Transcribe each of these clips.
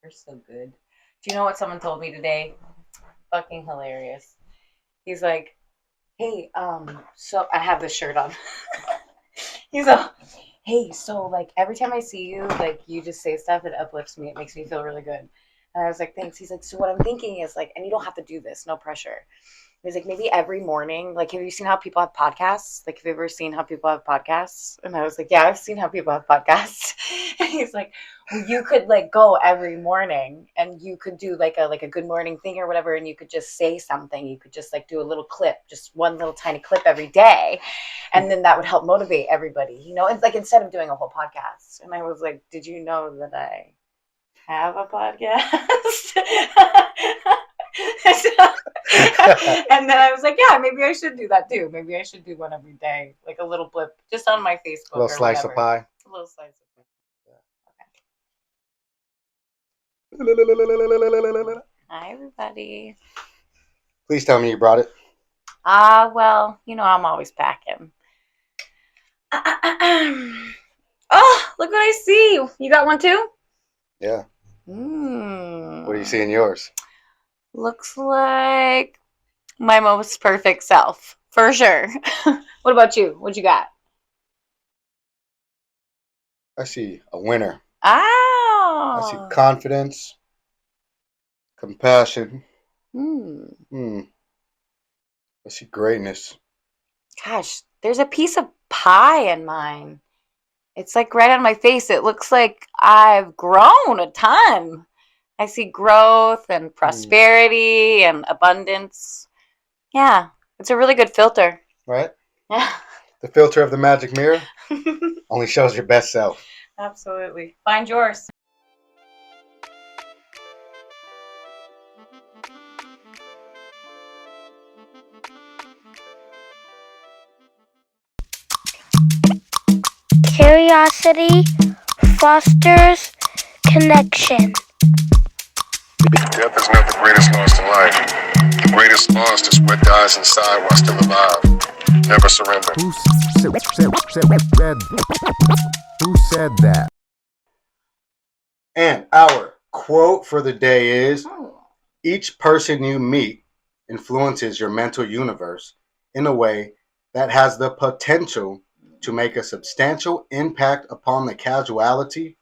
You're so good. Do you know what someone told me today? Fucking hilarious. He's like, hey, so I have this shirt on. He's like, hey, so like every time I see you, like you just say stuff, it uplifts me. It makes me feel really good. And I was like, thanks. He's like, so what I'm thinking is like, and you don't have to do this, no pressure. He's like, maybe every morning, like, have you seen how people have podcasts? Like, have you ever seen how people have podcasts? And I was like, yeah, I've seen how people have podcasts. And he's like, well, you could like go every morning and you could do like a good morning thing or whatever. And you could just say something. You could just like do a little clip, just one little tiny clip every day. And then that would help motivate everybody, you know, it's like instead of doing a whole podcast. And I was like, did you know that I have a podcast? And then I was like, yeah, maybe I should do that too. Maybe I should do one every day, like a little blip just on my Facebook. A little slice of pie. A little slice of pie. Okay. Hi, everybody. Please tell me you brought it. Well, you know, I'm always packing. Oh, look what I see. You got one too? Yeah. What do you see in yours? Looks like my most perfect self, for sure. What about you? What you got? I see a winner. Oh. I see confidence, compassion. I see greatness. Gosh, there's a piece of pie in mine. It's like right on my face. It looks like I've grown a ton. I see growth and prosperity and abundance. Yeah, it's a really good filter. Right? Yeah. The filter of the magic mirror only shows your best self. Absolutely. Find yours. Curiosity fosters connection. Death is not the greatest loss in life. The greatest loss is what dies inside while still alive. Never surrender. Who said that? And our quote for the day is, each person you meet influences your mental universe in a way that has the potential to make a substantial impact upon the causality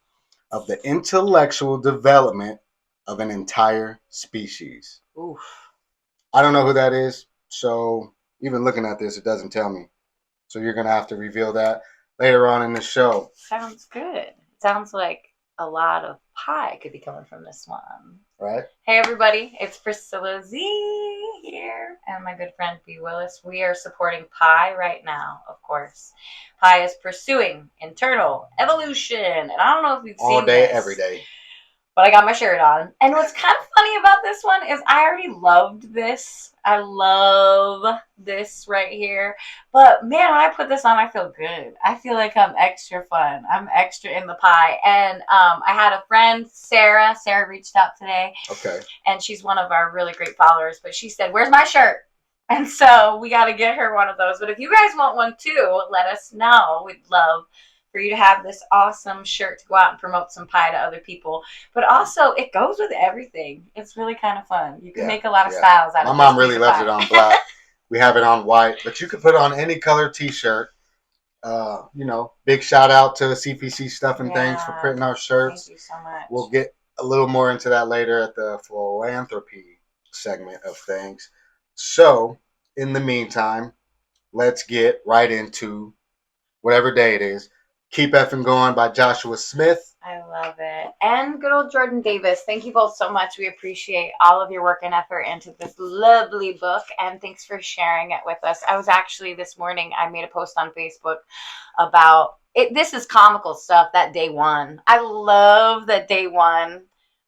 of the intellectual development of an entire species. Oof. I don't know who that is, so even looking at this, it doesn't tell me. So you're going to have to reveal that later on in the show. Sounds good. Sounds like a lot of pie could be coming from this one. Right? Hey, everybody. It's Priscilla Z here and my good friend B. Willis. We are supporting Pi right now, of course. Pi is pursuing internal evolution. And I don't know if you've seen all day, this, every day. but I got my shirt on. And what's kind of funny about this one is I already loved this. I love this right here. But man, when I put this on, I feel good. I feel like I'm extra fun. I'm extra in the pie. And I had a friend, Sarah. Sarah reached out today. Okay. And she's one of our really great followers. But she said, where's my shirt? And so we got to get her one of those. But if you guys want one too, let us know. We'd love for you to have this awesome shirt to go out and promote some pie to other people. But also, it goes with everything. It's really kind of fun. You can make a lot of styles out of it. My mom really loves it on black. We have it on white. But you can put it on any color t-shirt. You know, big shout out to CPC Stuff and Things for printing our shirts. Thank you so much. We'll get a little more into that later at the philanthropy segment of things. So, in the meantime, let's get right into whatever day it is. Keep Effing Going by Joshua Smith. I love it. And good old Jordan Davis. Thank you both so much. We appreciate all of your work and effort into this lovely book. And thanks for sharing it with us. I was actually this morning, I made a post on Facebook about it. This is comical stuff, that day one. I love that day one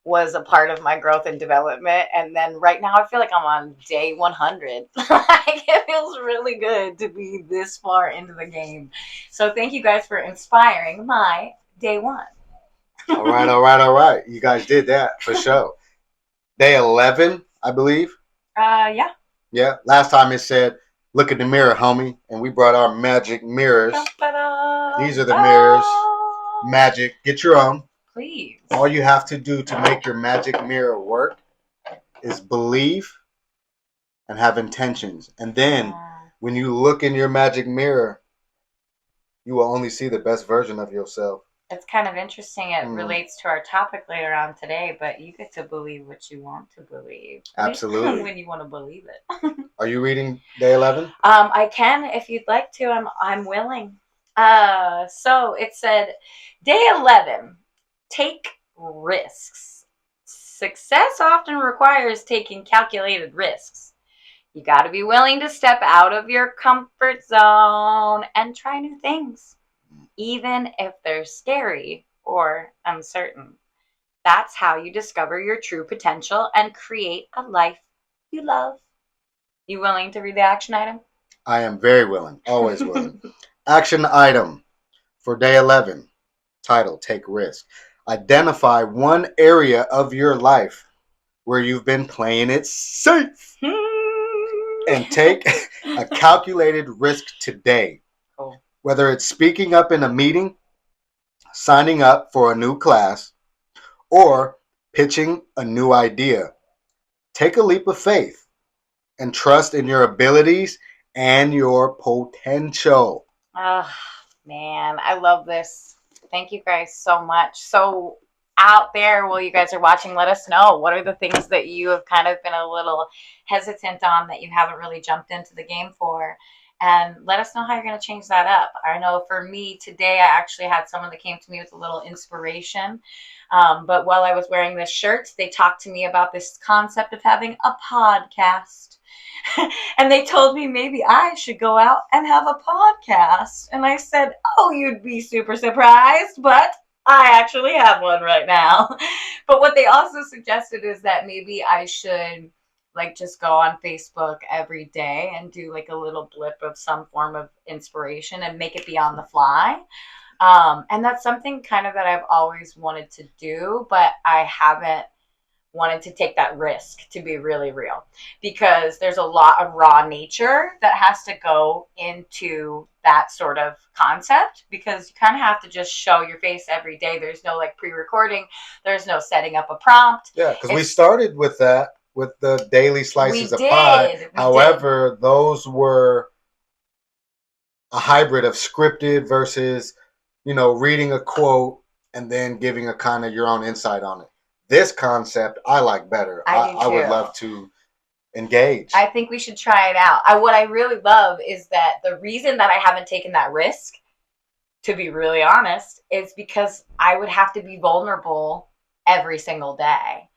was a part of my growth and development. And then right now I feel like I'm on day 100. Like it feels really good to be this far into the game. So thank you guys for inspiring my day one. All right. You guys did that for sure. Day 11, I believe. Yeah. Yeah. Last time it said, look in the mirror, homie. And we brought our magic mirrors. Da-da-da. These are the mirrors. Magic. Get your own. please. All you have to do to make your magic mirror work is believe and have intentions. And then when you look in your magic mirror, you will only see the best version of yourself. It's kind of interesting. It relates to our topic later on today, but you get to believe what you want to believe. Absolutely. When you want to believe it. Are you reading day 11? I can, if you'd like to. I'm willing. So it said, day 11, take risks. Success often requires taking calculated risks. You got to be willing to step out of your comfort zone and try new things, even if they're scary or uncertain. That's how you discover your true potential and create a life you love. You willing to read the action item? I am very willing, always willing. Action item for day 11, title, Take Risk. Identify one area of your life where you've been playing it safe and take a calculated risk today. Cool. Whether it's speaking up in a meeting, signing up for a new class, or pitching a new idea. Take a leap of faith and trust in your abilities and your potential. Oh, man, I love this. Thank you guys so much. So out there, while you guys are watching, let us know. What are the things that you have kind of been a little hesitant on that you haven't really jumped into the game for? And let us know how you're going to change that up. I know for me today, I actually had someone that came to me with a little inspiration. But while I was wearing this shirt, they talked to me about this concept of having a podcast. And they told me maybe I should go out and have a podcast. And I said, oh, you'd be super surprised, but I actually have one right now. But what they also suggested is that maybe I should just go on Facebook every day and do like a little blip of some form of inspiration and make it be on the fly. And that's something kind of that I've always wanted to do, but I haven't wanted to take that risk, to be really real, because there's a lot of raw nature that has to go into that sort of concept, because you kind of have to just show your face every day. There's no pre-recording. There's no setting up a prompt. Yeah, because we started with that, with the daily slices of pie. However, those were a hybrid of scripted versus, reading a quote and then giving a kind of your own insight on it. This concept I like better. I would love to engage. I think we should try it out. What I really love is that the reason that I haven't taken that risk, to be really honest, is because I would have to be vulnerable every single day.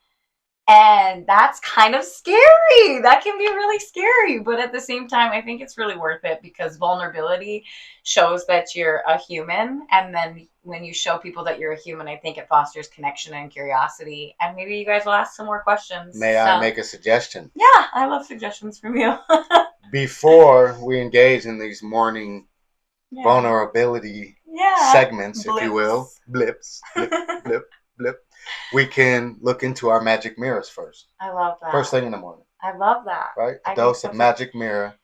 And that's kind of scary. That can be really scary. But at the same time, I think it's really worth it, because vulnerability shows that you're a human. And then when you show people that you're a human, I think it fosters connection and curiosity. And maybe you guys will ask some more questions. May I make a suggestion? Yeah, I love suggestions from you. Before we engage in these morning vulnerability segments, blips. If you will, blips, blip, blip, blip. We can look into our magic mirrors first. I love that. First thing in the morning. I love that. Right? A dose of magic mirror,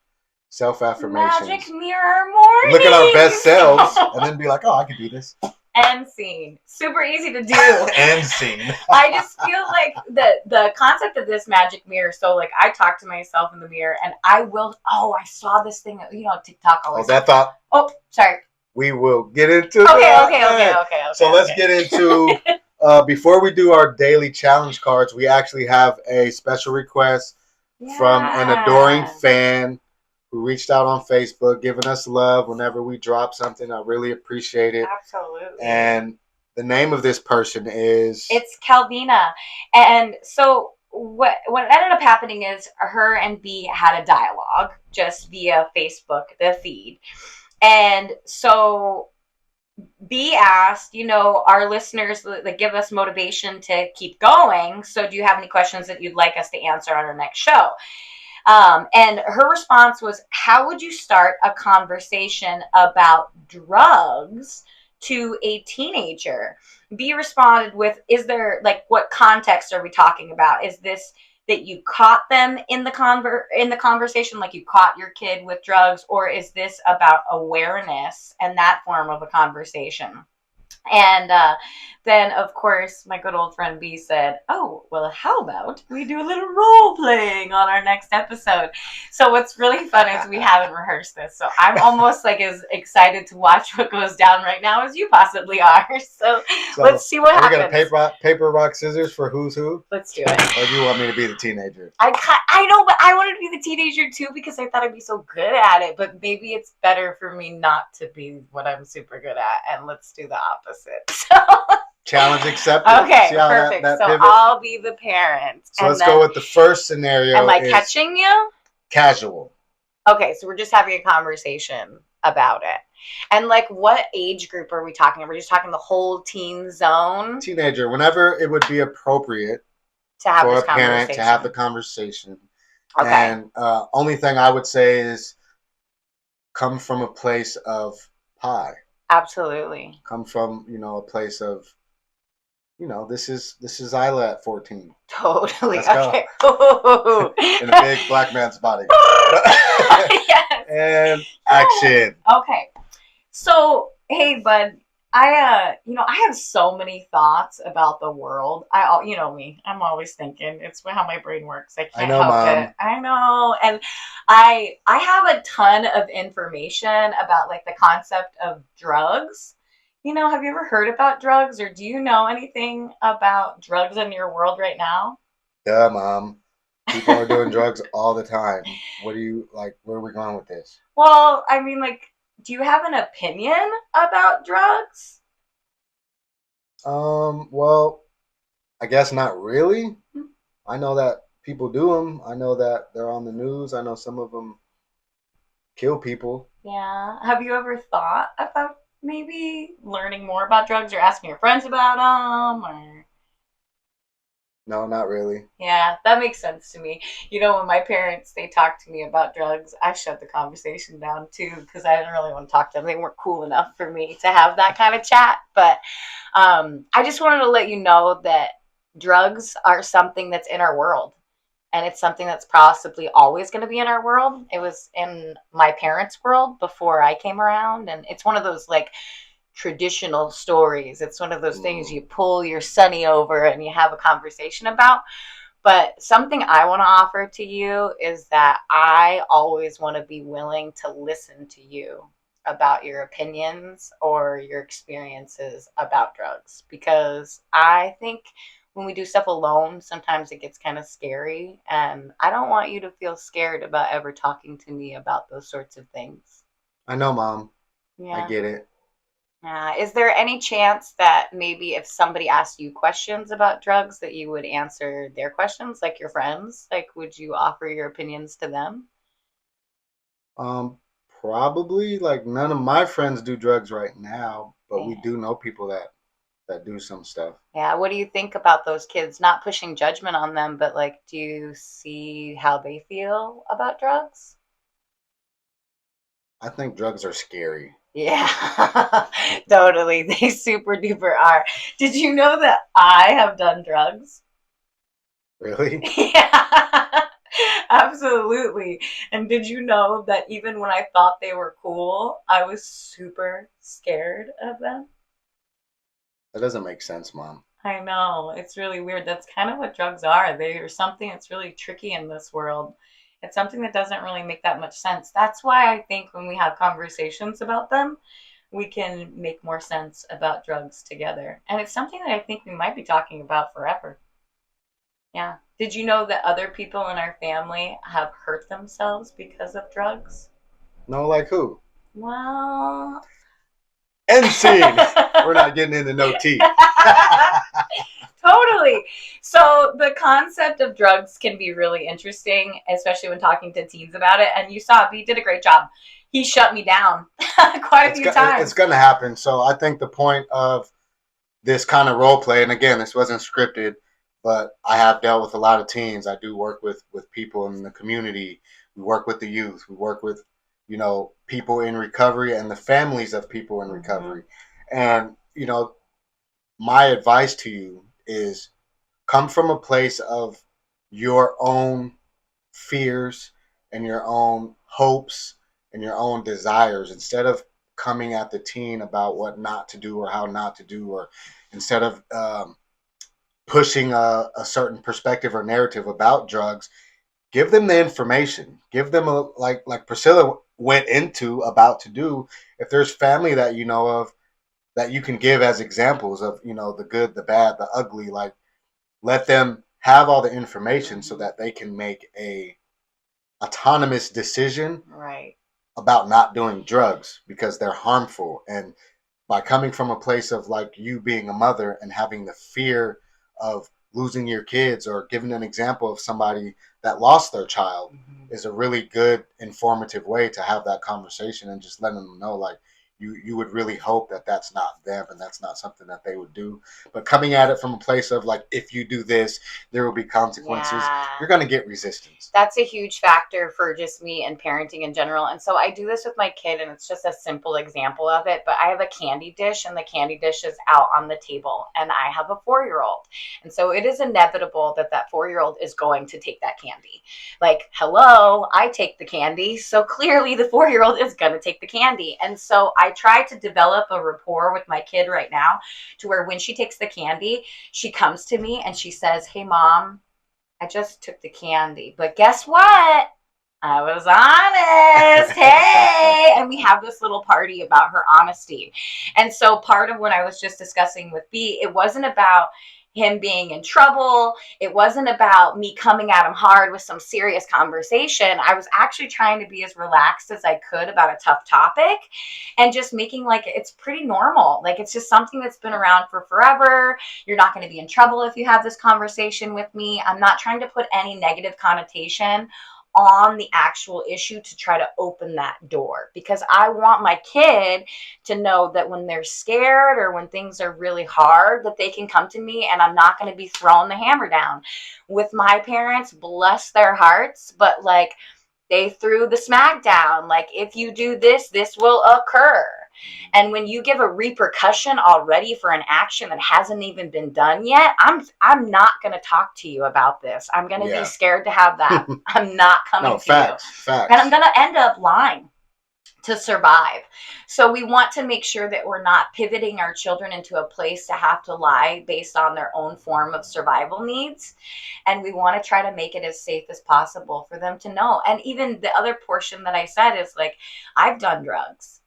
self-affirmations. Magic mirror morning. Look at our best selves and then be like, oh, I can do this. End scene. Super easy to do. End scene. I just feel like the concept of this magic mirror, so I talk to myself in the mirror and I saw this thing, TikTok always. Oh, sorry. We will get into that. Okay. So let's get into... before we do our daily challenge cards, we actually have a special request from an adoring fan who reached out on Facebook, giving us love whenever we drop something. I really appreciate it. Absolutely. And the name of this person is... It's Calvina. And so what ended up happening is her and B had a dialogue just via Facebook, the feed. And so... B asked, our listeners that give us motivation to keep going. So do you have any questions that you'd like us to answer on our next show? And her response was, how would you start a conversation about drugs to a teenager? B responded with, is there, what context are we talking about? Is this that you caught them in the conversation, like you caught your kid with drugs, or is this about awareness and that form of a conversation? And then, of course, my good old friend B said, "Oh, well, how about we do a little role playing on our next episode?" So what's really fun is we haven't rehearsed this, so I'm almost like as excited to watch what goes down right now as you possibly are. So let's see what are happens. We gonna paper, rock, scissors for who's who? Let's do it. Or do you want me to be the teenager? I know, but I wanted to be the teenager too because I thought I'd be so good at it. But maybe it's better for me not to be what I'm super good at, and let's do the opposite. So. Challenge accepted. Okay, perfect. That so pivots? I'll be the parent. So let's go with the first scenario. Am I catching you? Casual. Okay, so we're just having a conversation about it. And like, what age group are we talking? Are we just talking the whole teen zone? Teenager, whenever it would be appropriate to have for a parent to have the conversation. Okay. And only thing I would say is come from a place of pie. Absolutely. Come from, a place of, this is Isla at 14. Totally. Let's okay. Go. In a big black man's body. Yes. And action. Okay. So, hey, bud, I have so many thoughts about the world. You know me, I'm always thinking. It's how my brain works. I can't help Mom. it. I know. And I have a ton of information about like the concept of drugs. Have you ever heard about drugs, or do you know anything about drugs in your world right now? Yeah, Mom. People are doing drugs all the time. What do you like? Where are we going with this? Well, I mean, like, do you have an opinion about drugs? Well, I guess not really. I know that people do them. I know that they're on the news. I know some of them kill people. Yeah. Have you ever thought about maybe learning more about drugs or asking your friends about them? Or... No, not really. Yeah, that makes sense to me. When my parents, they talked to me about drugs, I shut the conversation down too because I didn't really want to talk to them. They weren't cool enough for me to have that kind of chat. But I just wanted to let you know that drugs are something that's in our world. And it's something that's possibly always going to be in our world. It was in my parents' world before I came around. And it's one of those like traditional stories. It's one of those things you pull your sonny over and you have a conversation about. But something I want to offer to you is that I always want to be willing to listen to you about your opinions or your experiences about drugs. Because I think when we do stuff alone, sometimes it gets kind of scary. And I don't want you to feel scared about ever talking to me about those sorts of things. I know, Mom. Yeah. I get it. Is there any chance that maybe if somebody asked you questions about drugs that you would answer their questions, like your friends? Like, would you offer your opinions to them? Probably. Like, none of my friends do drugs right now, but we do know people that do some stuff. Yeah, what do you think about those kids? Not pushing judgment on them, but like, do you see how they feel about drugs? I think drugs are scary. Yeah, totally. They super duper are. Did you know that I have done drugs? Really? Yeah, absolutely. And did you know that even when I thought they were cool, I was super scared of them? That doesn't make sense, Mom. I know. It's really weird. That's kind of what drugs are. They are something that's really tricky in this world. It's something that doesn't really make that much sense. That's why I think when we have conversations about them, we can make more sense about drugs together. And it's something that I think we might be talking about forever. Yeah. Did you know that other people in our family have hurt themselves because of drugs? No, like who? Well... End scene. We're not getting into no tea. Totally. So the concept of drugs can be really interesting, especially when talking to teens about it. And you saw B did a great job. He shut me down quite a few times. It's going to happen. So I think the point of this kind of role play, and again, this wasn't scripted, but I have dealt with a lot of teens. I do work with people in the community. We work with the youth. We work with, people in recovery and the families of people in recovery. And, my advice to you is come from a place of your own fears and your own hopes and your own desires instead of coming at the teen about what not to do or how not to do, or instead of pushing a certain perspective or narrative about drugs, give them the information. Give them like Priscilla went into about to do. If there's family that you know of that you can give as examples of, the good, the bad, the ugly, like let them have all the information so that they can make a autonomous decision Right. about not doing drugs because they're harmful. And by coming from a place of like you being a mother and having the fear of losing your kids, or giving an example of somebody that lost their child, is a really good informative way to have that conversation and just letting them know like you would really hope that that's not them and that's not something that they would do. But coming at it from a place of like, if you do this, there will be consequences. Yeah. You're going to get resistance. That's a huge factor for just me and parenting in general. And so I do this with my kid, and it's just a simple example of it. But I have a candy dish, and the candy dish is out on the table, and I have a 4-year-old. And so it is inevitable that that 4-year-old is going to take that candy. Like, hello, I take the candy. So clearly the 4-year-old is going to take the candy. And so I try to develop a rapport with my kid right now to where when she takes the candy, she comes to me and she says, "Hey, Mom, I just took the candy, but guess what? I was honest." Hey, and we have this little party about her honesty. And so part of what I was just discussing with B, it wasn't about him being in trouble. It wasn't about me coming at him hard with some serious conversation. I was actually trying to be as relaxed as I could about a tough topic and just making like it's pretty normal. Like it's just something that's been around for forever. You're not going to be in trouble if you have this conversation with me. I'm not trying to put any negative connotation on the actual issue to try to open that door, because I want my kid to know that when they're scared or when things are really hard, that they can come to me and I'm not going to be throwing the hammer down. With my parents, bless their hearts, but like they threw the smack down. Like, if you do this, this will occur. And when you give a repercussion already for an action that hasn't even been done yet, I'm not going to talk to you about this. I'm going to be scared to have that. I'm not coming to you. Facts. And I'm going to end up lying to survive. So we want to make sure that we're not pivoting our children into a place to have to lie based on their own form of survival needs. And we want to try to make it as safe as possible for them to know. And even the other portion that I said is like, I've done drugs,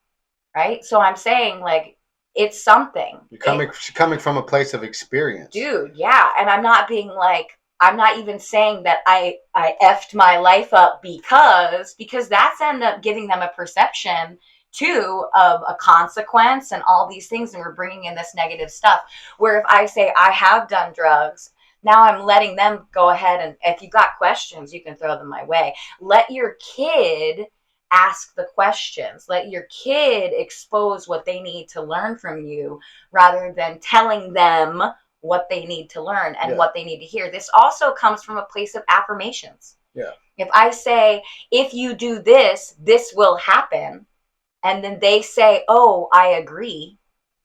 right? So I'm saying like, it's something. You're coming from a place of experience. Dude, yeah. And I'm not being like, I'm not even saying that I effed my life up because that's end up giving them a perception too of a consequence and all these things. And we're bringing in this negative stuff where if I say I have done drugs, now I'm letting them go ahead. And if you got questions, you can throw them my way. Let your kid ask the questions. Let your kid expose what they need to learn from you rather than telling them what they need to learn and what they need to hear. This also comes from a place of affirmations. Yeah. If I say, if you do this, this will happen, and then they say, oh, I agree,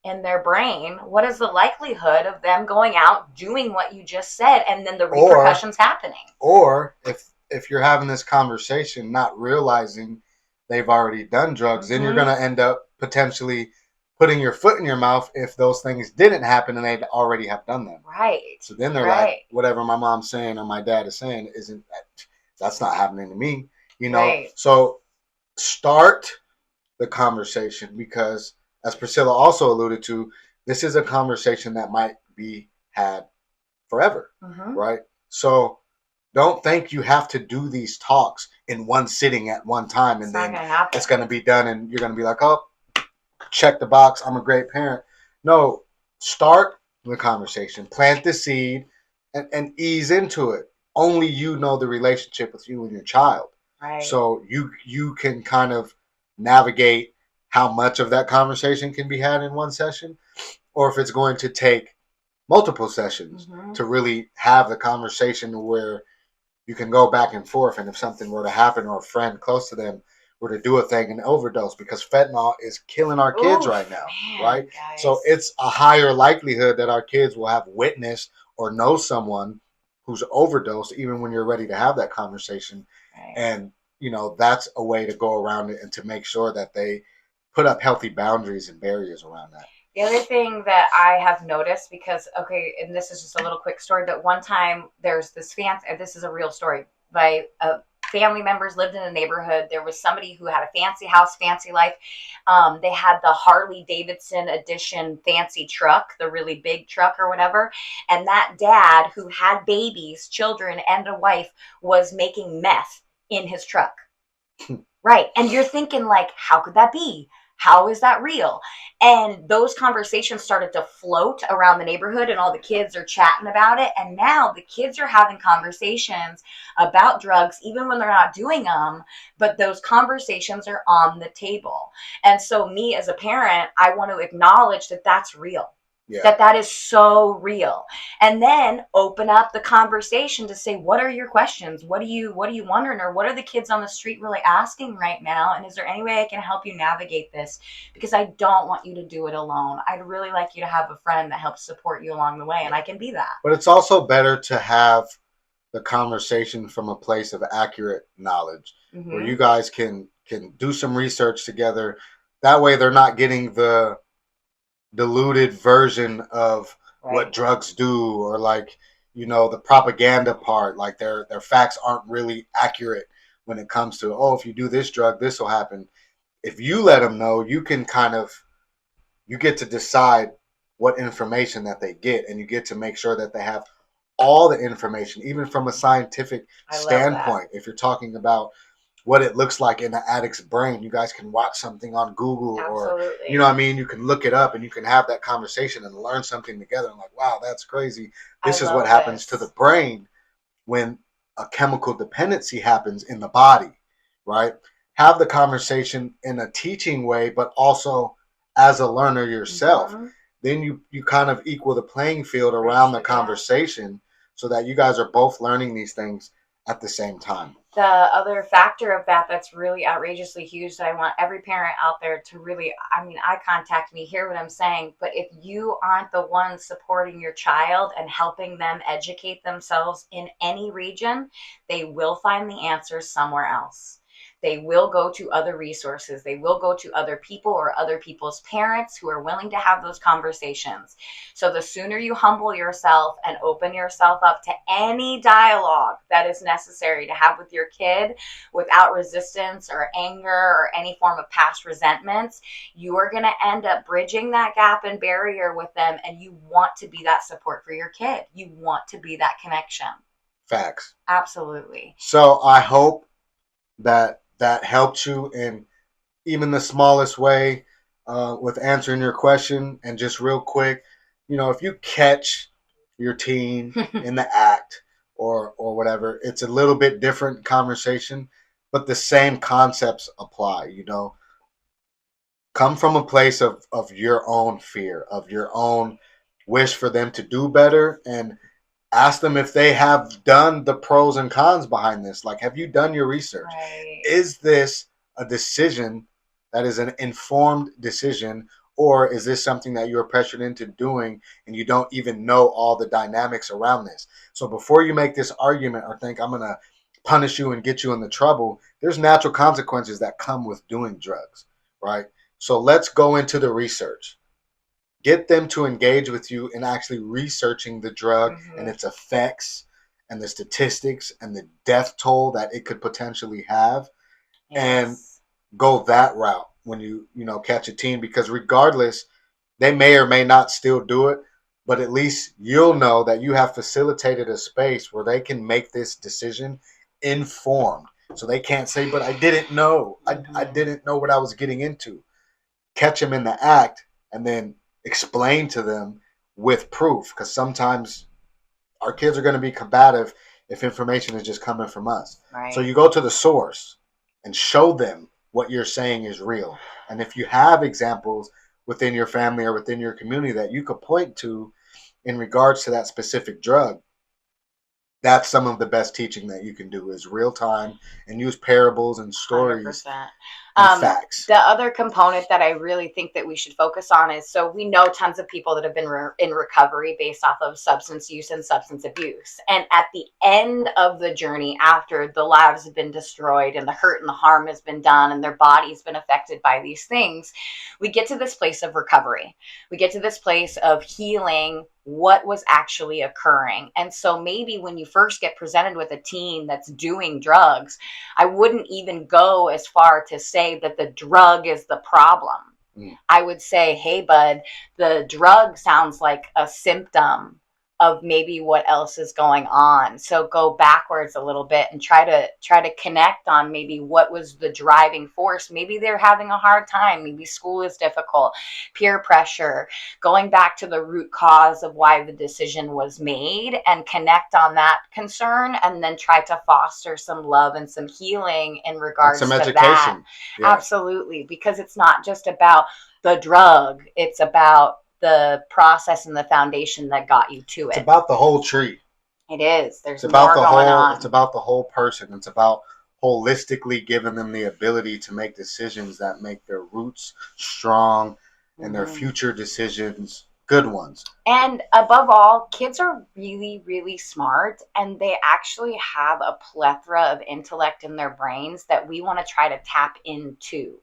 in their brain, what is the likelihood of them going out doing what you just said and then the repercussions happening? Or if you're having this conversation not realizing they've already done drugs, then you're going to end up potentially putting your foot in your mouth if those things didn't happen and they'd already have done them. Right. So then they're like, whatever my mom's saying or my dad is saying that's not happening to me, Right. So start the conversation, because as Priscilla also alluded to, this is a conversation that might be had forever, right? So don't think you have to do these talks in one sitting at one time and then it's going to be done and you're going to be like, oh, check the box, I'm a great parent. No, start the conversation, plant the seed, and ease into it. Only you know the relationship with you and your child. Right. So you can kind of navigate how much of that conversation can be had in one session, or if it's going to take multiple sessions to really have the conversation where you can go back and forth. And if something were to happen or a friend close to them were to do a thing and overdose, because fentanyl is killing our kids right now, right? Guys. So it's a higher likelihood that our kids will have witnessed or know someone who's overdosed, even when you're ready to have that conversation. Right. And, that's a way to go around it and to make sure that they put up healthy boundaries and barriers around that. The other thing that I have noticed, because, okay, and this is just a little quick story, but one time there's this this is a real story, by family members lived in a neighborhood. There was somebody who had a fancy house, fancy life. They had the Harley Davidson edition fancy truck, the really big truck or whatever. And that dad, who had babies, children, and a wife, was making meth in his truck. Right. And you're thinking, like, how could that be? How is that real? And those conversations started to float around the neighborhood, and all the kids are chatting about it. And now the kids are having conversations about drugs, even when they're not doing them, but those conversations are on the table. And so me as a parent, I want to acknowledge that that's real. Yeah. That is so real. And then open up the conversation to say, what are your questions? What are you wondering? Or what are the kids on the street really asking right now? And is there any way I can help you navigate this? Because I don't want you to do it alone. I'd really like you to have a friend that helps support you along the way. And I can be that. But it's also better to have the conversation from a place of accurate knowledge, where you guys can do some research together. That way they're not getting the diluted version of what drugs do, or like, the propaganda part, like their facts aren't really accurate when it comes to, if you do this drug, this will happen. If you let them know, you can you get to decide what information that they get, and you get to make sure that they have all the information, even from a scientific standpoint. If you're talking about what it looks like in an addict's brain, you guys can watch something on Google. Absolutely. Or, you can look it up, and you can have that conversation and learn something together. And like, wow, that's crazy. This is what happens to the brain when a chemical dependency happens in the body, right? Have the conversation in a teaching way, but also as a learner yourself. Then you kind of equal the playing field around the conversation, so that you guys are both learning these things at the same time. The other factor of that's really outrageously huge, that I want every parent out there to really, eye contact me, hear what I'm saying. But if you aren't the one supporting your child and helping them educate themselves in any region, they will find the answers somewhere else. They will go to other resources. They will go to other people or other people's parents who are willing to have those conversations. So the sooner you humble yourself and open yourself up to any dialogue that is necessary to have with your kid without resistance or anger or any form of past resentments, you are going to end up bridging that gap and barrier with them. And you want to be that support for your kid. You want to be that connection. Facts. Absolutely. So I hope that helped you in even the smallest way with answering your question. And just real quick, if you catch your teen in the act or whatever, it's a little bit different conversation, but the same concepts apply. Come from a place of your own fear, of your own wish for them to do better, and ask them if they have done the pros and cons behind this. Like, have you done your research? Right. Is this a decision that is an informed decision, or is this something that you're pressured into doing and you don't even know all the dynamics around this? So before you make this argument or think I'm going to punish you and get you into trouble, there's natural consequences that come with doing drugs, right? So let's go into the research. Get them to engage with you in actually researching the drug and its effects and the statistics and the death toll that it could potentially have, and go that route when you catch a teen, because regardless, they may or may not still do it, but at least you'll know that you have facilitated a space where they can make this decision informed. So they can't say, but I didn't know. I didn't know what I was getting into. Catch them in the act and then explain to them with proof, because sometimes our kids are going to be combative if information is just coming from us. Right. So you go to the source and show them what you're saying is real. And if you have examples within your family or within your community that you could point to in regards to that specific drug, that's some of the best teaching that you can do, is real time and use parables and stories. 100%. Facts. The other component that I really think that we should focus on is, so we know tons of people that have been in recovery based off of substance use and substance abuse. And at the end of the journey, after the lives have been destroyed and the hurt and the harm has been done and their body's been affected by these things, we get to this place of recovery. We get to this place of healing what was actually occurring. And so maybe when you first get presented with a teen that's doing drugs, I wouldn't even go as far to say that the drug is the problem. I would say, hey, bud, the drug sounds like a symptom of maybe what else is going on. So go backwards a little bit and try to connect on maybe what was the driving force. Maybe they're having a hard time. Maybe school is difficult, peer pressure, going back to the root cause of why the decision was made and connect on that concern, and then try to foster some love and some healing in regards some to education. that. Yeah. Absolutely. Because it's not just about the drug. It's about the process and the foundation that got you to it. It's about the whole tree. It is. There's It's about more the going whole. on. It's about the whole person. It's about holistically giving them the ability to make decisions that make their roots strong and their future decisions good ones. And above all, kids are really, really smart, and they actually have a plethora of intellect in their brains that we want to try to tap into.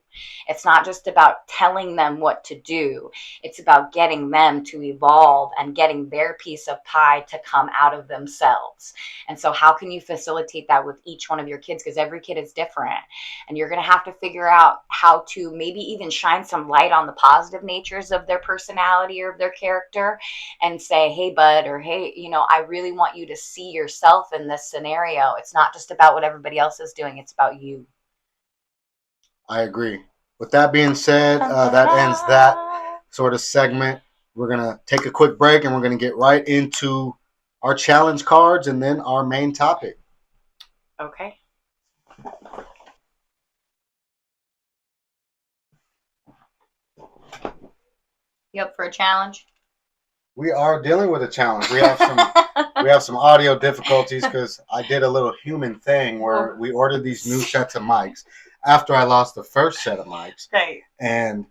It's not just about telling them what to do. It's about getting them to evolve and getting their piece of pie to come out of themselves. And so how can you facilitate that with each one of your kids? Because every kid is different. And you're going to have to figure out how to maybe even shine some light on the positive natures of their personality or of their character and say, hey, bud, or hey, I really want you to see yourself in this scenario. It's not just about what everybody else is doing. It's about you. I agree. With that being said, that ends that sort of segment. We're going to take a quick break and we're going to get right into our challenge cards and then our main topic. Okay. You up for a challenge? We are dealing with a challenge. We have some audio difficulties because I did a little human thing where we ordered these new sets of mics after I lost the first set of mics. Right. And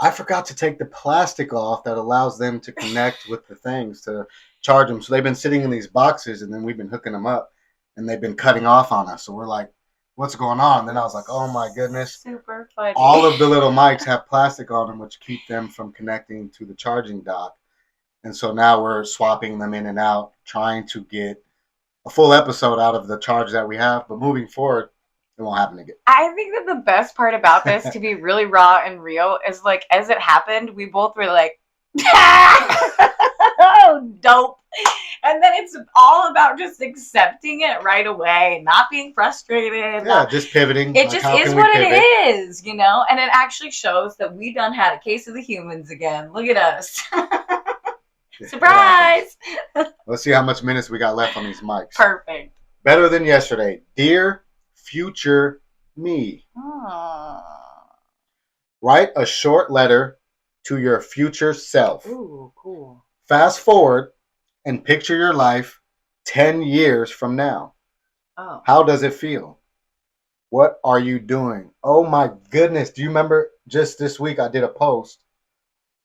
I forgot to take the plastic off that allows them to connect with the things to charge them. So they've been sitting in these boxes, and then we've been hooking them up, and they've been cutting off on us. So we're like, what's going on? And then I was like, oh my goodness. Super funny. All of the little mics have plastic on them, which keep them from connecting to the charging dock. And so now we're swapping them in and out, trying to get a full episode out of the charge that we have. But moving forward, it won't happen again. I think that the best part about this, to be really raw and real, is like as it happened, we both were like, oh, dope. And then it's all about just accepting it right away, not being frustrated. Yeah, just pivoting. It just is what it is, And it actually shows that we done had a case of the humans again. Look at us. Surprise! Let's see how much minutes we got left on these mics. Perfect. Better than yesterday. Dear future me. Write a short letter to your future self. Ooh, cool. Fast forward and picture your life 10 years from now. Oh. How does it feel? What are you doing? Oh my goodness. Do you remember just this week I did a post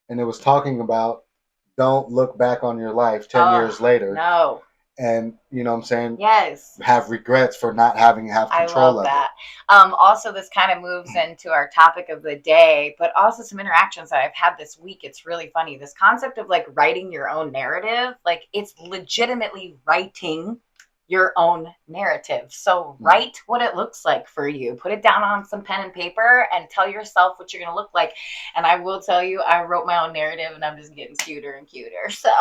and it was talking about don't look back on your life 10 years later. No. And, you know what I'm saying? Yes. Have regrets for not having control of I love that. Also, this kind of moves into our topic of the day, but also some interactions that I've had this week. It's really funny. This concept of like writing your own narrative, like it's legitimately writing your own narrative. So write what it looks like for you. Put it down on some pen and paper and tell yourself what you're going to look like. And I will tell you, I wrote my own narrative and I'm just getting cuter and cuter. So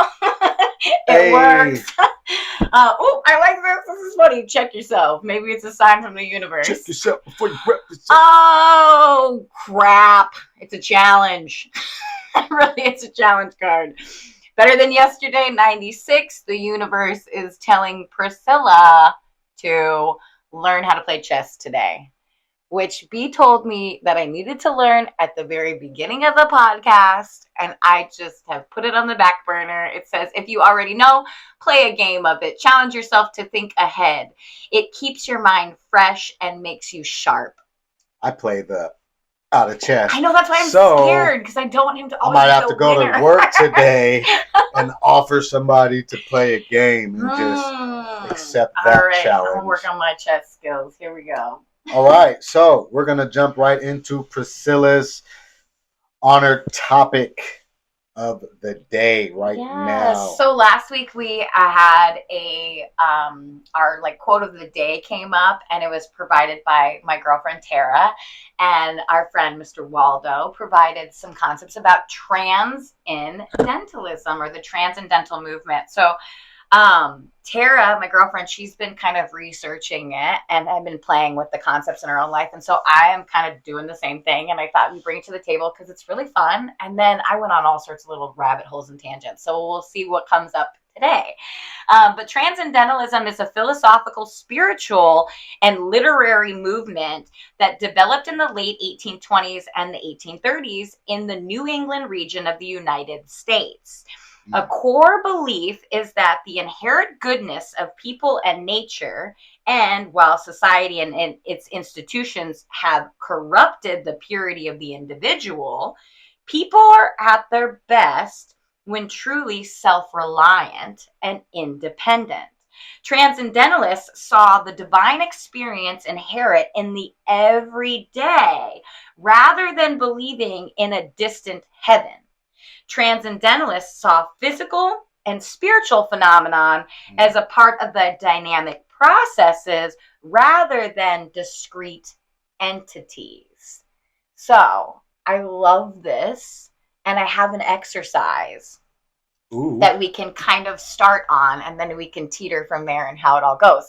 it works. I like this. This is funny. Check yourself. Maybe it's a sign from the universe. Check yourself before you wreck yourself. Oh, crap. It's a challenge. Really, it's a challenge card. Better than yesterday, 96. The universe is telling Priscilla to learn how to play chess today, which B told me that I needed to learn at the very beginning of the podcast, and I just have put it on the back burner. It says, if you already know, play a game of it. Challenge yourself to think ahead. It keeps your mind fresh and makes you sharp. I play the out of chest. I know, that's why I'm So, scared, because I don't want him to I always might be have the to go winner. to work today and offer somebody to play a game and just accept that All right, challenge. I'll work on my chess skills. Here we go. All right, so we're going to jump right into Priscilla's honored topic of the day now. So last week we had a our like quote of the day came up, and it was provided by my girlfriend Tara, and our friend Mr. Waldo provided some concepts about transcendentalism, or the transcendental movement. So Tara, my girlfriend, she's been kind of researching it and I've been playing with the concepts in her own life. And so I am kind of doing the same thing. And I thought we'd bring it to the table because it's really fun. And then I went on all sorts of little rabbit holes and tangents. So we'll see what comes up today. But transcendentalism is a philosophical, spiritual, and literary movement that developed in the late 1820s and the 1830s in the New England region of the United States. A core belief is that the inherent goodness of people and nature, and while society and its institutions have corrupted the purity of the individual, people are at their best when truly self-reliant and independent. Transcendentalists saw the divine experience inherent in the everyday rather than believing in a distant heaven. Transcendentalists saw physical and spiritual phenomenon as a part of the dynamic processes rather than discrete entities. So I love this, and I have an exercise that we can kind of start on, and then we can teeter from there and how it all goes.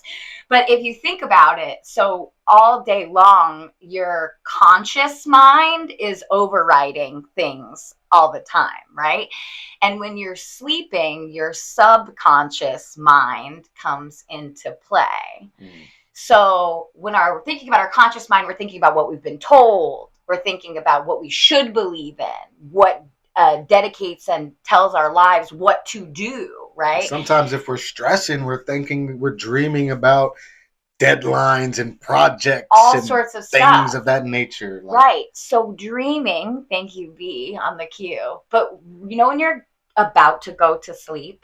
But if you think about it, so all day long, your conscious mind is overriding things all the time, right? And when you're sleeping, your subconscious mind comes into play. So when we're thinking about our conscious mind, we're thinking about what we've been told. We're thinking about what we should believe in, what dedicates and tells our lives what to do, right? Sometimes if we're stressing, we're dreaming about deadlines and projects, all and sorts of things stuff of that nature. Right. So dreaming, thank you, B, on the cue. But you know when you're about to go to sleep,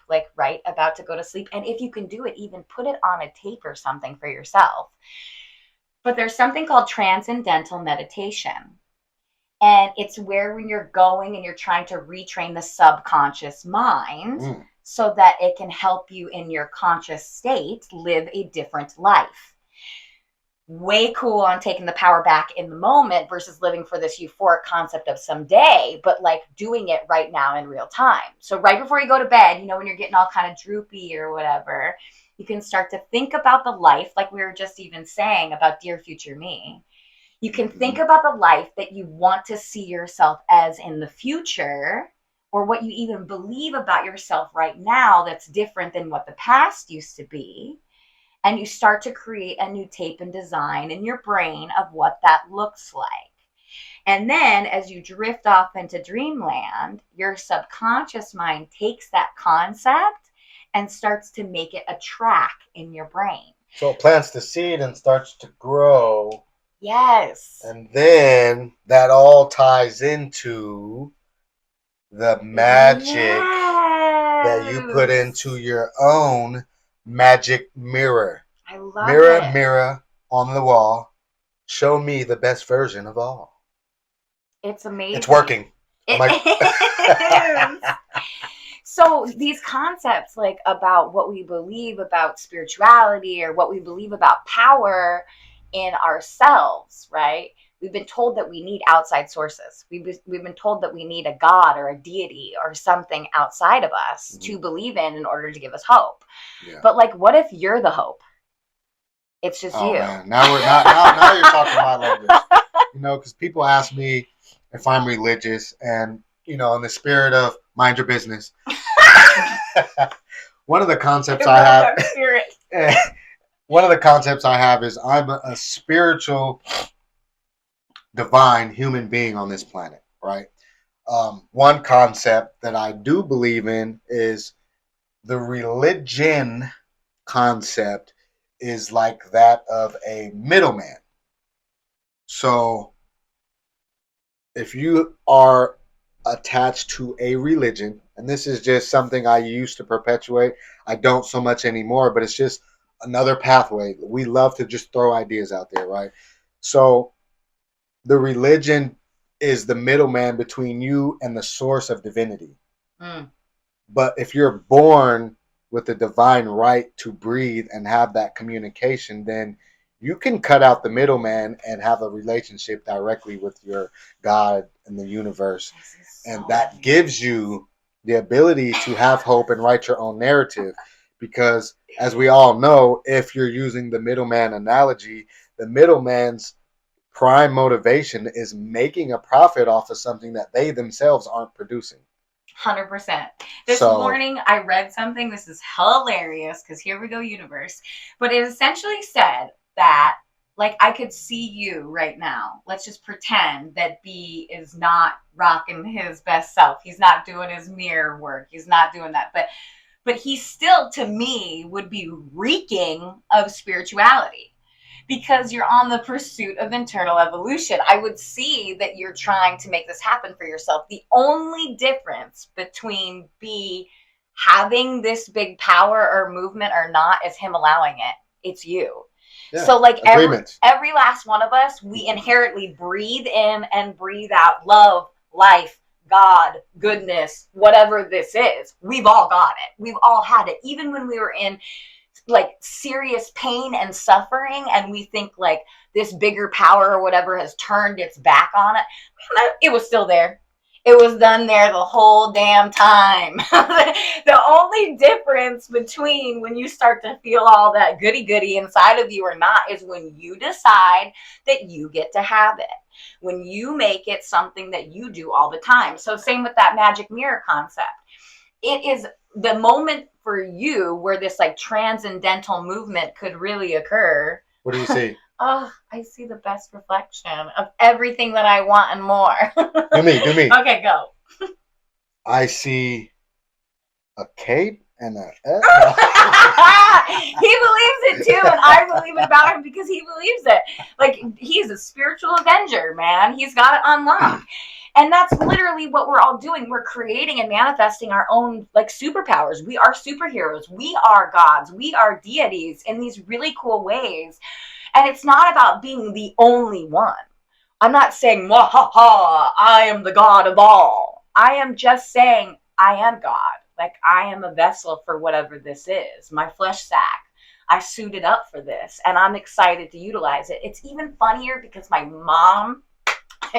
about to go to sleep, and if you can do it, even put it on a tape or something for yourself. But there's something called transcendental meditation. And it's where when you're going and you're trying to retrain the subconscious mind so that it can help you in your conscious state live a different life. Way cool on taking the power back in the moment versus living for this euphoric concept of someday, but like doing it right now in real time. So right before you go to bed, you know, when you're getting all kind of droopy or whatever, you can start to think about the life, like we were just even saying about Dear Future Me. You can think about the life that you want to see yourself as in the future, or what you even believe about yourself right now that's different than what the past used to be. And you start to create a new tape and design in your brain of what that looks like. And then as you drift off into dreamland, your subconscious mind takes that concept and starts to make it a track in your brain. So it plants the seed and starts to grow. Yes. And then that all ties into the magic that you put into your own magic mirror. I love mirror, it. Mirror on the wall, show me the best version of all. It's amazing. It's working. It is. So these concepts like about what we believe about spirituality or what we believe about power in ourselves, right? We've been told that we need outside sources. We've been told that we need a God or a deity or something outside of us to believe in order to give us hope. Yeah. But like, what if you're the hope? It's just you. Man. Now you're talking my language. You know, because people ask me if I'm religious, and you know, in the spirit of mind your business. One of the concepts I have. One of the concepts I have is I'm a spiritual, divine human being on this planet, right? One concept that I do believe in is the religion concept is like that of a middleman. So if you are attached to a religion, and this is just something I used to perpetuate, I don't so much anymore, but it's just another pathway. We love to just throw ideas out there, right? So the religion is the middleman between you and the source of divinity. Mm. But if you're born with the divine right to breathe and have that communication, then you can cut out the middleman and have a relationship directly with your God and the universe. And that gives you the ability to have hope and write your own narrative. Because as we all know, if you're using the middleman analogy, the middleman's prime motivation is making a profit off of something that they themselves aren't producing. 100%. This morning I read something. This is hilarious because here we go, universe. But it essentially said that, like, I could see you right now. Let's just pretend that B is not rocking his best self. He's not doing his mirror work. He's not doing that. But he still, to me, would be reeking of spirituality. Because you're on the pursuit of internal evolution. I would see that you're trying to make this happen for yourself. The only difference between B having this big power or movement or not is him allowing it. It's you. Yeah, so like every last one of us, we inherently breathe in and breathe out love, life, God, goodness, whatever this is. We've all got it. We've all had it. Even when we were in like serious pain and suffering, and we think like this bigger power or whatever has turned its back on it, it was still there. It was done there the whole damn time. The only difference between when you start to feel all that goody inside of you or not is when you decide that you get to have it. When you make it something that you do all the time. So same with that magic mirror concept. It is the moment for you where this like transcendental movement could really occur. What do you see? Oh, I see the best reflection of everything that I want and more. Do me. Okay, go. I see a cape and a... He believes it too, and I believe it about him because he believes it. Like, he's a spiritual avenger, man. He's got it unlocked. And that's literally what we're all doing. We're creating and manifesting our own like superpowers. We are superheroes. We are gods. We are deities in these really cool ways. And it's not about being the only one. I'm not saying, ha, I am the God of all. I am just saying I am God. Like, I am a vessel for whatever this is. My flesh sack. I suited up for this, and I'm excited to utilize it. It's even funnier because my mom,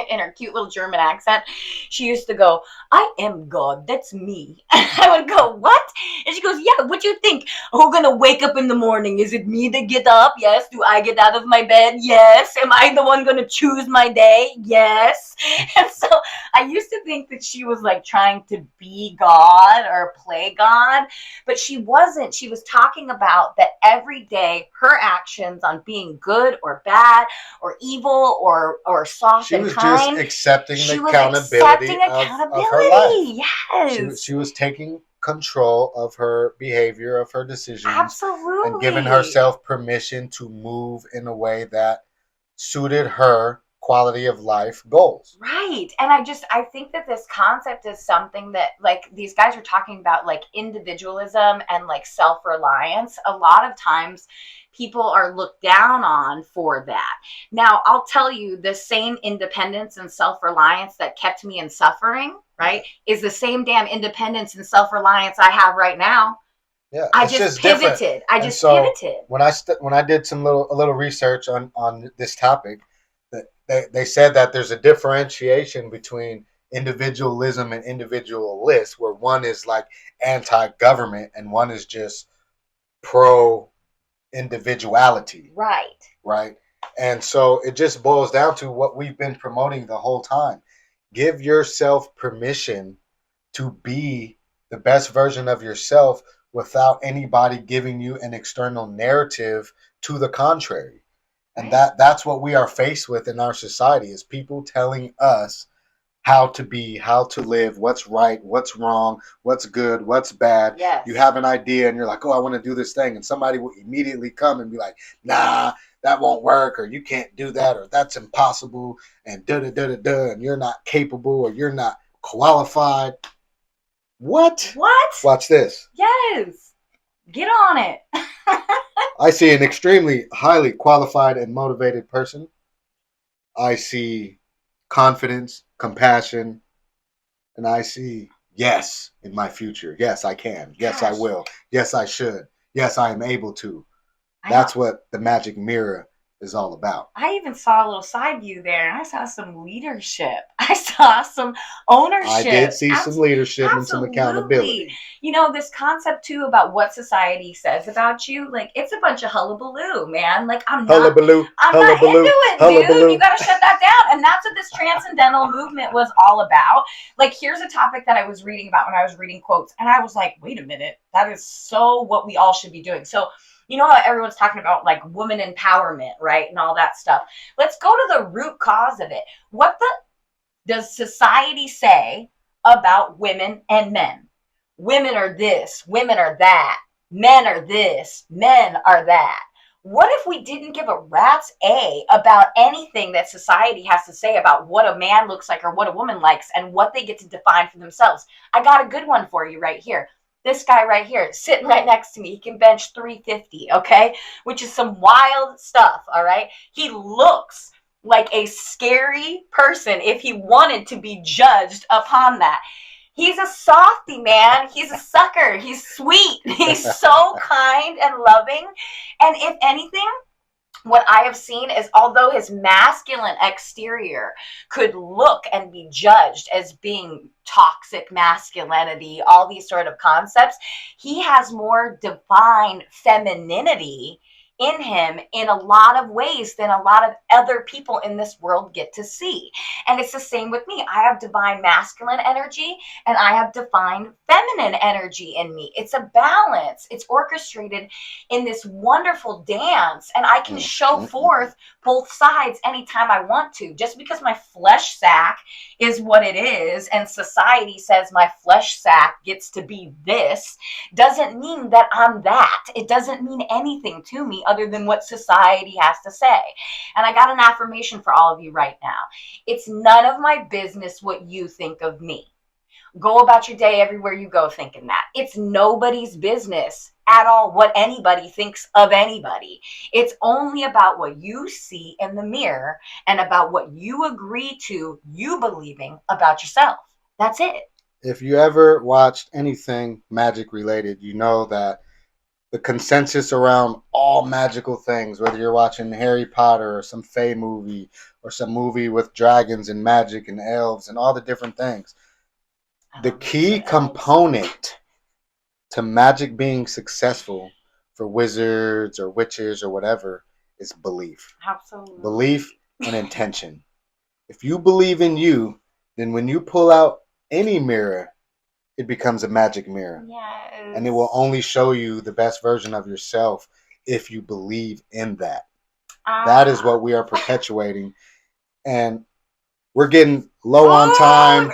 in her cute little German accent, she used to go, I am God, that's me. And I would go, what? And she goes, yeah, what do you think? Who's gonna wake up in the morning? Is it me to get up? Yes. Do I get out of my bed? Yes. Am I the one gonna choose my day? Yes. And so I used to think that she was like trying to be God or play God, but she wasn't. She was talking about that every day her actions on being good or bad or evil or soft and kind. Just accepting the accountability of her life. Yes. She was taking control of her behavior, of her decisions. Absolutely. And giving herself permission to move in a way that suited her quality of life goals. Right. And I think that this concept is something that like these guys are talking about, like individualism and like self-reliance. A lot of times people are looked down on for that. Now, I'll tell you, the same independence and self-reliance that kept me in suffering, right, is the same damn independence and self-reliance I have right now. Yeah, I just pivoted. Different. I just pivoted. When I did a little research on this topic, they said that there's a differentiation between individualism and individualist, where one is like anti-government and one is just pro-individuality. Right. And so it just boils down to what we've been promoting the whole time. Give yourself permission to be the best version of yourself without anybody giving you an external narrative to the contrary. And that's what we are faced with in our society, is people telling us how to be, how to live, what's right, what's wrong, what's good, what's bad. Yes. You have an idea and you're like, oh, I want to do this thing. And somebody will immediately come and be like, nah, that won't work, or you can't do that, or that's impossible, and da-da-da-da-da, and you're not capable, or you're not qualified. What? Watch this. Yes. Get on it. I see an extremely highly qualified and motivated person. I see confidence, compassion, and I see yes in my future. Yes, I can. Yes, I will. Yes, I should. Yes, I am able to. That's what the magic mirror is all about. I even saw a little side view there, and I saw some leadership. I saw some ownership. I did see some leadership and some accountability. You know, this concept too about what society says about you, like it's a bunch of hullabaloo, man. Like I'm not into it, dude. You gotta shut that down. And that's what this transcendental movement was all about. Like, here's a topic that I was reading about when I was reading quotes, and I was like, wait a minute, that is so what we all should be doing. So you know how everyone's talking about like woman empowerment, right? And all that stuff. Let's go to the root cause of it. What does society say about women and men? Women are this, women are that, men are this, men are that. What if we didn't give a rat's A about anything that society has to say about what a man looks like or what a woman likes and what they get to define for themselves? I got a good one for you right here. This guy right here, sitting right next to me, he can bench 350, okay? Which is some wild stuff, all right? He looks like a scary person if he wanted to be judged upon that. He's a softie, man. He's a sucker. He's sweet. He's so kind and loving. And if anything, what I have seen is although his masculine exterior could look and be judged as being toxic masculinity, all these sort of concepts, he has more divine femininity in him in a lot of ways than a lot of other people in this world get to see. And it's the same with me. I have divine masculine energy and I have divine feminine energy in me. It's a balance. It's orchestrated in this wonderful dance, and I can show forth both sides anytime I want to. Just because my flesh sack is what it is and society says my flesh sack gets to be this doesn't mean that I'm that. It doesn't mean anything to me other than what society has to say. And I got an affirmation for all of you right now. It's none of my business what you think of me. Go about your day everywhere you go thinking that. It's nobody's business at all what anybody thinks of anybody. It's only about what you see in the mirror and about what you agree to you believing about yourself. That's it. If you ever watched anything magic related, you know that the consensus around all magical things, whether you're watching Harry Potter or some fae movie or some movie with dragons and magic and elves and all the different things, the key component to magic being successful for wizards or witches or whatever is belief. Absolutely. Belief and intention. If you believe in you, then when you pull out any mirror, it becomes a magic mirror. Yes. And it will only show you the best version of yourself if you believe in that. That is what we are perpetuating. And we're getting low on time.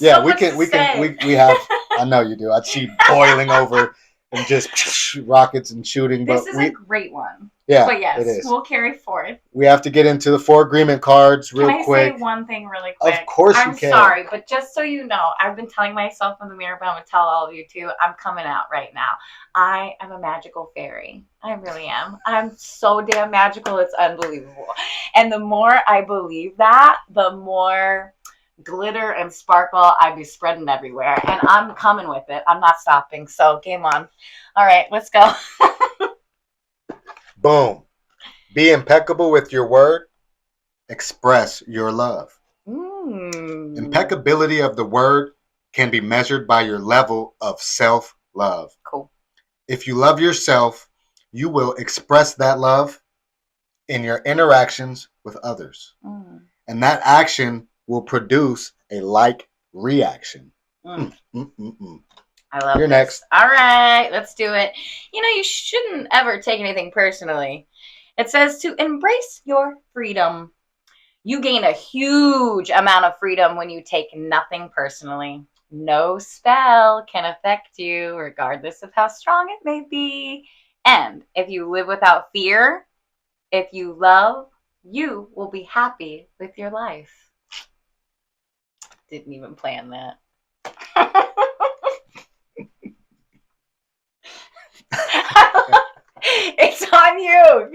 We have, I know you do. I see boiling over and just rockets and shooting. This is a great one. Yeah, but yes, it is. We'll carry forth. We have to get into the 4 agreement cards real quick. Can I say one thing really quick? Of course you can. I'm sorry, but just so you know, I've been telling myself in the mirror, but I'm going to tell all of you too, I'm coming out right now. I am a magical fairy. I really am. I'm so damn magical, it's unbelievable. And the more I believe that, the more glitter and sparkle I'd be spreading everywhere. And I'm coming with it. I'm not stopping. So game on. All right, let's go. Boom. Be impeccable with your word. Express your love. Impeccability of the word can be measured by your level of self-love. Cool. If you love yourself, you will express that love in your interactions with others. And that action will produce a like reaction. I love You're this. next. All right, let's do it. You know, you shouldn't ever take anything personally. It says to embrace your freedom. You gain a huge amount of freedom when you take nothing personally. No spell can affect you, regardless of how strong it may be. And if you live without fear, if you love, you will be happy with your life. Didn't even plan that. It's on you.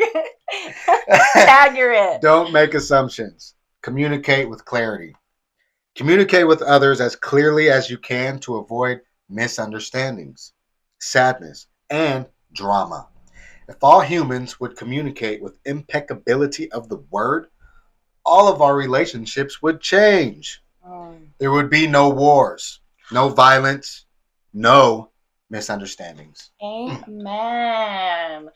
Tag you're it. Don't make assumptions. Communicate with clarity. Communicate with others as clearly as you can to avoid misunderstandings, sadness, and drama. If all humans would communicate with impeccability of the word, all of our relationships would change. There would be no wars, no violence, no misunderstandings. Amen.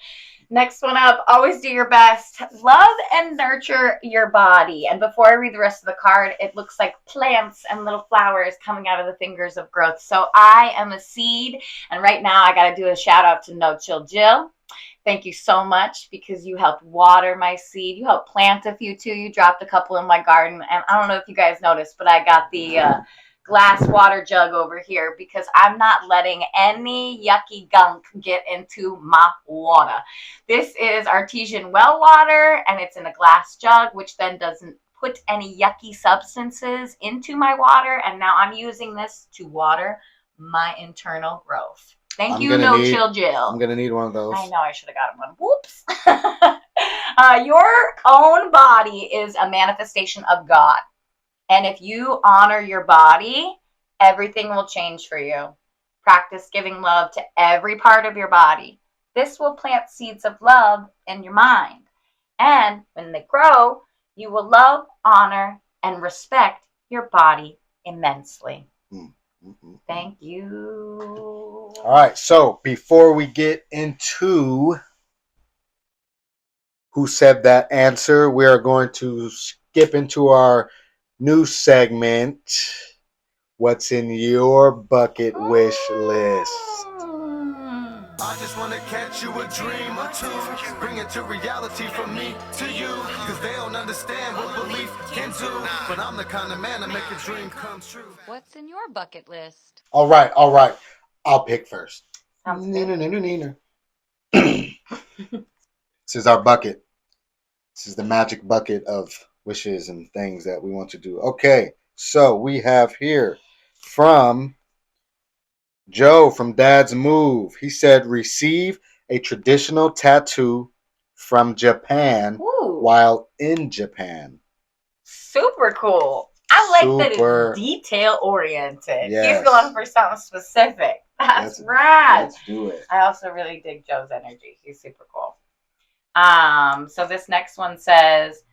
Next one up, always do your best. Love and nurture your body. And before I read the rest of the card, it looks like plants and little flowers coming out of the fingers of growth. So I am a seed. And right now I got to do a shout out to No Chill Jill. Thank you so much because you helped water my seed. You helped plant a few too. You dropped a couple in my garden. And I don't know if you guys noticed, but I got the glass water jug over here because I'm not letting any yucky gunk get into my water. This is artesian well water and it's in a glass jug, which then doesn't put any yucky substances into my water. And now I'm using this to water my internal growth. Thank you, No Chill Jill. I'm going to need one of those. I know, I should have gotten one. Whoops. Your own body is a manifestation of God. And if you honor your body, everything will change for you. Practice giving love to every part of your body. This will plant seeds of love in your mind. And when they grow, you will love, honor, and respect your body immensely. Mm-hmm. Thank you. All right, so before we get into who said that answer, we are going to skip into our new segment, What's in Your Bucket Wish List? I just want to catch you a dream or two, bring it to reality from me to you, because they don't understand what belief can do, but I'm the kind of man to make a dream come true. What's in your bucket list? All right. I'll pick first. Sounds good. This is our bucket. This is the magic bucket of wishes and things that we want to do. Okay, so we have here from Joe from Dad's Move. He said, receive a traditional tattoo from Japan while in Japan. Super cool. I like that it's detail oriented. Yes. He's going for something specific. That's rad. Let's do it. I also really dig Joe's energy. He's super cool. So this next one says,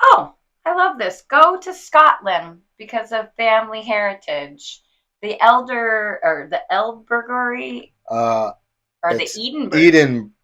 oh, I love this. Go to Scotland because of family heritage. The Edinburgh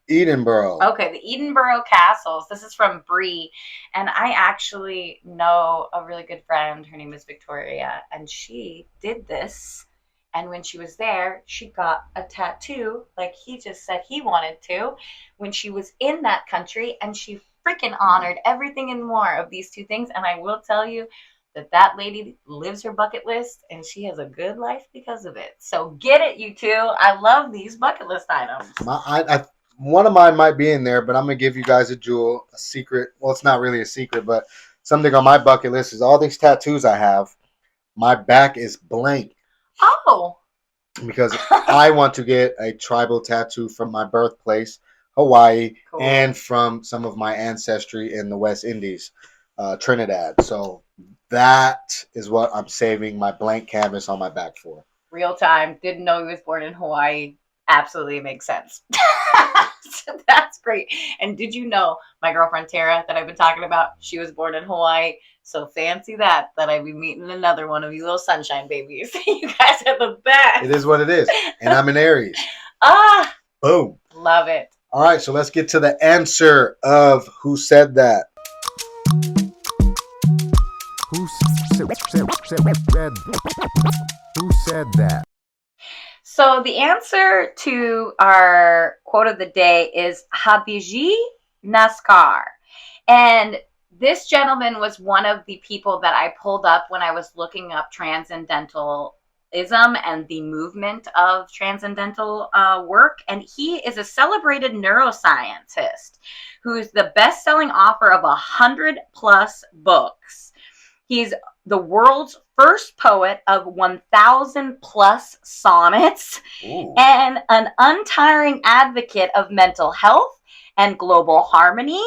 Edinburgh. Okay, the Edinburgh Castles. This is from Bree, and I actually know a really good friend. Her name is Victoria, and she did this. And when she was there, she got a tattoo, like he just said he wanted to, when she was in that country, and she freaking honored everything and more of these two things. And I will tell you that lady lives her bucket list, and she has a good life because of it. So get it, you two. I love these bucket list items. One of mine might be in there, but I'm going to give you guys a jewel, a secret. Well, it's not really a secret, but something on my bucket list is all these tattoos I have. My back is blank. Oh. Because I want to get a tribal tattoo from my birthplace, Hawaii, cool. And from some of my ancestry in the West Indies, Trinidad. So that is what I'm saving my blank canvas on my back for. Real time. Didn't know he was born in Hawaii. Absolutely makes sense. So that's great. And did you know my girlfriend Tara that I've been talking about, she was born in Hawaii. So fancy that I'd be meeting another one of you little sunshine babies. You guys are the best. It is what it is. And I'm an Aries. Boom. Love it. All right, so let's get to the answer of who said that. Who said that? So the answer to our quote of the day is Habiji Naskar. And this gentleman was one of the people that I pulled up when I was looking up Transcendentalism and the movement of transcendental work. And he is a celebrated neuroscientist who's the best-selling author of 100+ books. He's the world's first poet of 1,000+ sonnets. Ooh. And an untiring advocate of mental health and global harmony,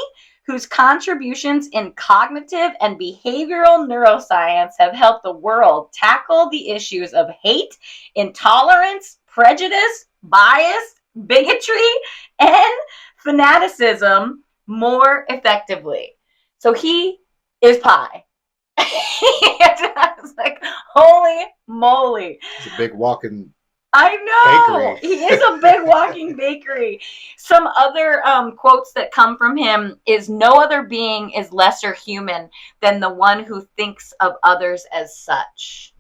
whose contributions in cognitive and behavioral neuroscience have helped the world tackle the issues of hate, intolerance, prejudice, bias, bigotry, and fanaticism more effectively. So he is Pi. I was like, holy moly. It's a big walking I know. bakery. He is a big walking bakery. Some other quotes that come from him is, no other being is lesser human than the one who thinks of others as such.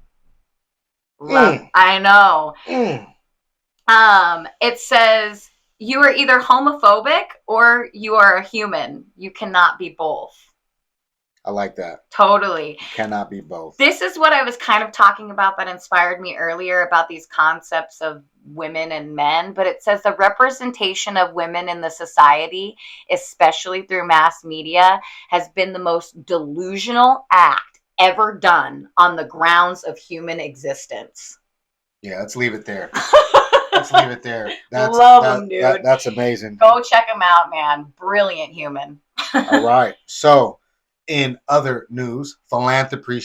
I know. It says, you are either homophobic or you are a human. You cannot be both. I like that. Totally. Cannot be both. This is what I was kind of talking about that inspired me earlier about these concepts of women and men. But it says the representation of women in the society, especially through mass media, has been the most delusional act ever done on the grounds of human existence. Yeah, let's leave it there. Let's leave it there. Love him, dude. That's amazing. Go check him out, man. Brilliant human. All right. So, in other news, philanthropy.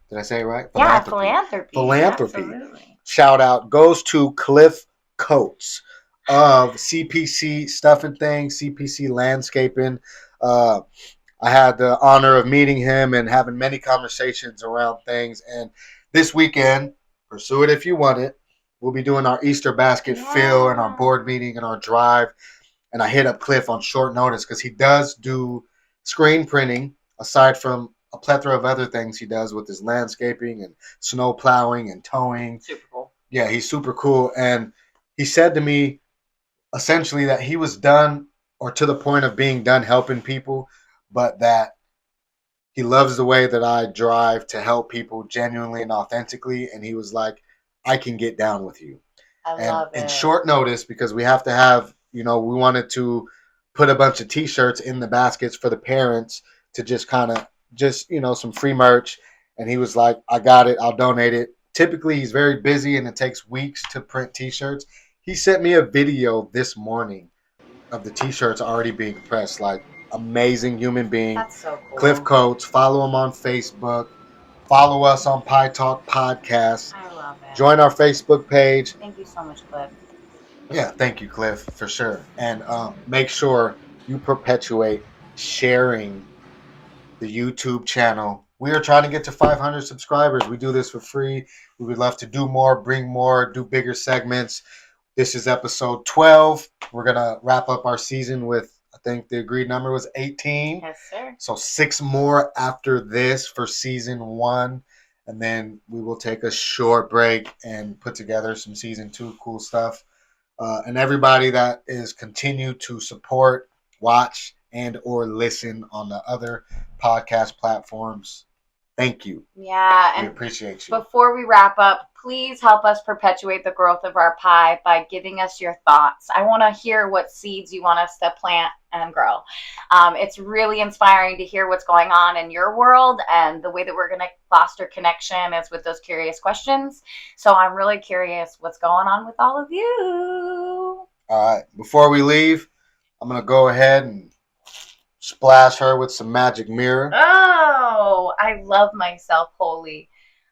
Did I say it right? Yeah, philanthropy. Absolutely. Shout out goes to Cliff Coates of CPC Stuff and Things, CPC Landscaping. I had the honor of meeting him and having many conversations around things. And this weekend, pursue it if you want it, we'll be doing our Easter basket fill and our board meeting and our drive. And I hit up Cliff on short notice because he does do screen printing aside from a plethora of other things he does with his landscaping and snow plowing and towing. Super cool. Yeah, he's super cool. And he said to me essentially that he was done, or to the point of being done helping people, but that he loves the way that I drive to help people genuinely and authentically. And he was like, I can get down with you. I love it. In short notice, because we have to have, we wanted to put a bunch of T-shirts in the baskets for the parents to just some free merch. And he was like, I got it. I'll donate it. Typically, he's very busy and it takes weeks to print T-shirts. He sent me a video this morning of the T-shirts already being pressed. Like, amazing human being. That's so cool. Cliff Coates. Follow him on Facebook. Follow us on Pi Talk Podcast. I love it. Join our Facebook page. Thank you so much, Cliff. Yeah, thank you, Cliff, for sure. And make sure you perpetuate sharing the YouTube channel. We are trying to get to 500 subscribers. We do this for free. We would love to do more, bring more, do bigger segments. This is episode 12. We're going to wrap up our season with, I think the agreed number was 18. Yes, sir. So 6 more after this for season 1. And then we will take a short break and put together some season 2 cool stuff. And everybody that is continue to support, watch, and or listen on the other podcast platforms. Thank you. Yeah, We and appreciate you. before we wrap up, please help us perpetuate the growth of our pie by giving us your thoughts. I want to hear what seeds you want us to plant and grow. It's really inspiring to hear what's going on in your world, and the way that we're going to foster connection is with those curious questions. So I'm really curious what's going on with all of you. All right. Before we leave, I'm going to go ahead and splash her with some magic mirror. Oh, I love myself wholly.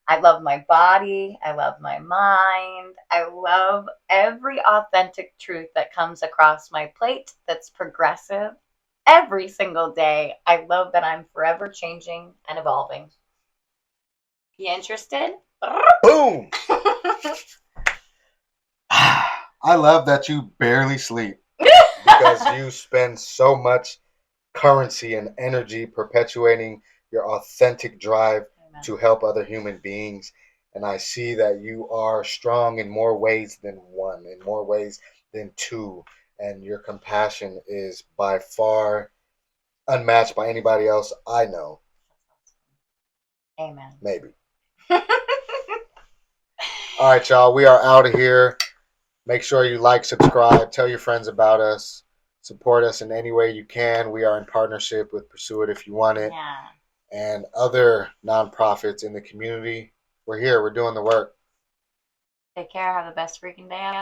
I love my body. I love my mind. I love every authentic truth that comes across my plate that's progressive every single day. I love that I'm forever changing and evolving. You interested? Boom! I love that you barely sleep because you spend so much currency and energy perpetuating your authentic drive to help other human beings. And I see that you are strong in more ways than one, in more ways than two. And your compassion is by far unmatched by anybody else I know. Amen. Maybe. All right, y'all. We are out of here. Make sure you like, subscribe, tell your friends about us, support us in any way you can. We are in partnership with Pursue It If You Want It and other nonprofits in the community. We're here. We're doing the work. Take care. Have the best freaking day.